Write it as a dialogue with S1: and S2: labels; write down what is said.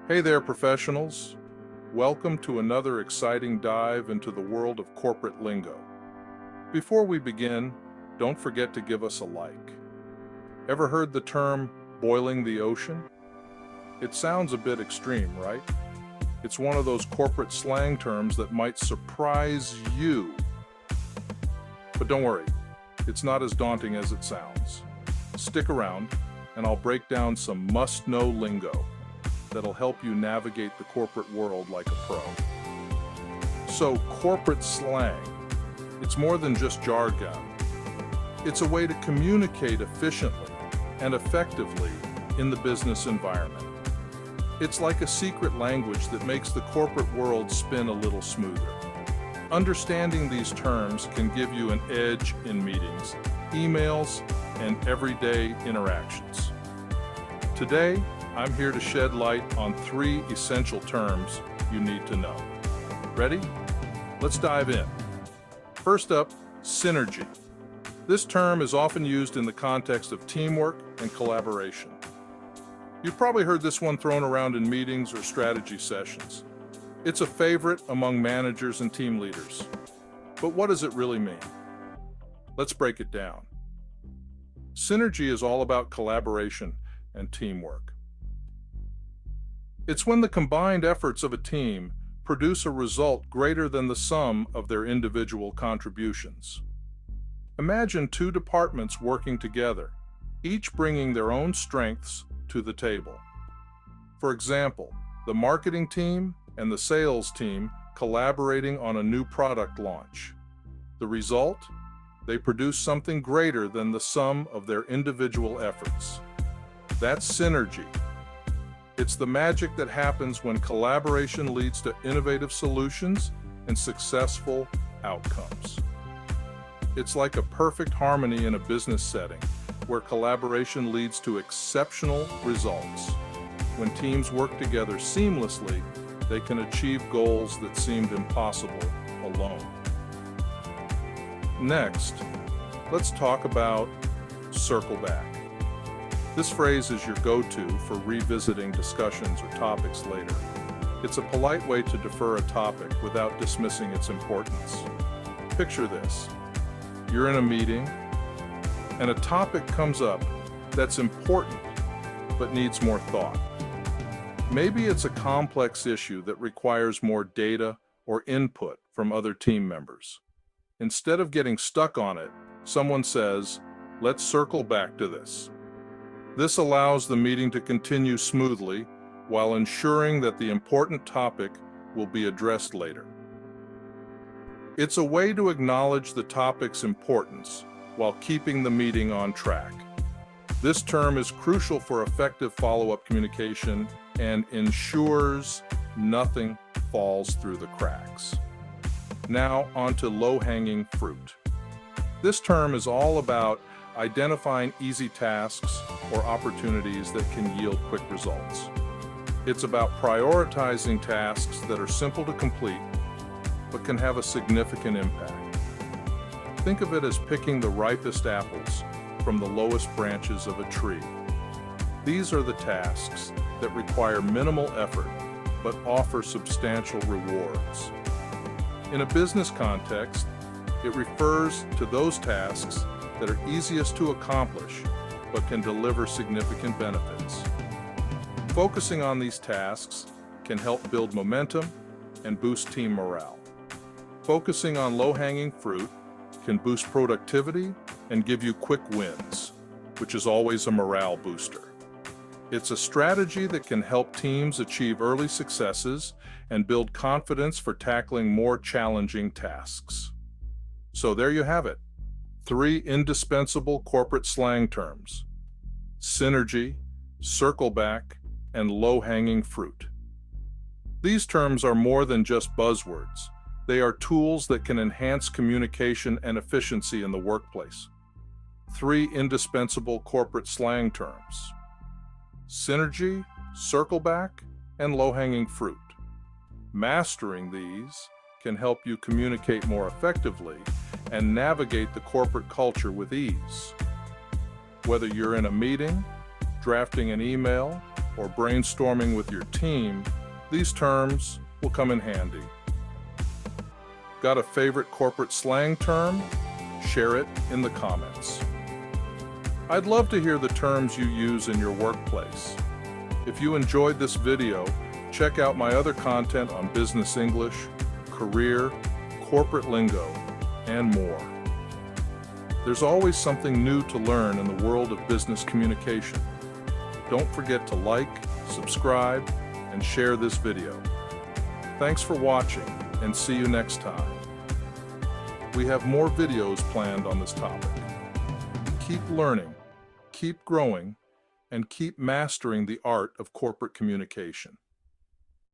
S1: Hey there, professionals. Welcome to another exciting dive into the world of corporate lingo. Before we begin, don't forget to give us a like. Ever heard the term boiling the ocean? It sounds a bit extreme, right? It's one of those corporate slang terms that might surprise you. But don't worry, it's not as daunting as it sounds. Stick around, and I'll break down some must-know lingo that'll help you navigate the corporate world like a pro. So, corporate slang, it's more than just jargon. It's a way to communicate efficiently and effectively in the business environment. It's like a secret language that makes the corporate world spin a little smoother. Understanding these terms can give you an edge in meetings, emails, and everyday interactions. Today, I'm here to shed light on 3 essential terms you need to know. Ready? Let's dive in. First up, synergy. This term is often used in the context of teamwork and collaboration. You've probably heard this one thrown around in meetings or strategy sessions. It's a favorite among managers and team leaders. But what does it really mean? Let's break it down. Synergy is all about collaboration and teamwork. It's when the combined efforts of a team produce a result greater than the sum of their individual contributions. Imagine 2 departments working together, each bringing their own strengths to the table. For example, the marketing team and the sales team collaborating on a new product launch. The result? They produce something greater than the sum of their individual efforts. That's synergy. It's the magic that happens when collaboration leads to innovative solutions and successful outcomes. It's like a perfect harmony in a business setting where collaboration leads to exceptional results. When teams work together seamlessly, they can achieve goals that seemed impossible alone. Next, let's talk about circle back. This phrase is your go-to for revisiting discussions or topics later. It's a polite way to defer a topic without dismissing its importance. Picture this. You're in a meeting, and a topic comes up that's important but needs more thought. Maybe it's a complex issue that requires more data or input from other team members. Instead of getting stuck on it, someone says, "Let's circle back to this." This allows the meeting to continue smoothly while ensuring that the important topic will be addressed later. It's a way to acknowledge the topic's importance while keeping the meeting on track. This term is crucial for effective follow-up communication and ensures nothing falls through the cracks. Now on to low-hanging fruit. This term is all about identifying easy tasks or opportunities that can yield quick results. It's about prioritizing tasks that are simple to complete but can have a significant impact. Think of it as picking the ripest apples from the lowest branches of a tree. These are the tasks that require minimal effort but offer substantial rewards. In a business context, it refers to those tasks that are easiest to accomplish but can deliver significant benefits. Focusing on these tasks can help build momentum and boost team morale. Focusing on low-hanging fruit can boost productivity and give you quick wins, which is always a morale booster. It's a strategy that can help teams achieve early successes and build confidence for tackling more challenging tasks. So there you have it. 3 indispensable corporate slang terms: synergy, circle back, and low-hanging fruit. These terms are more than just buzzwords. They are tools that can enhance communication and efficiency in the workplace. 3 indispensable corporate slang terms: synergy, circle back, and low-hanging fruit. Mastering these can help you communicate more effectively and navigate the corporate culture with ease. Whether you're in a meeting, drafting an email, or brainstorming with your team, these terms will come in handy. Got a favorite corporate slang term? Share it in the comments. I'd love to hear the terms you use in your workplace. If you enjoyed this video, check out my other content on business English, career, corporate lingo, and more. There's always something new to learn in the world of business communication. Don't forget to like, subscribe, and share this video. Thanks for watching, and see you next time. We have more videos planned on this topic. Keep learning, keep growing, and keep mastering the art of corporate communication.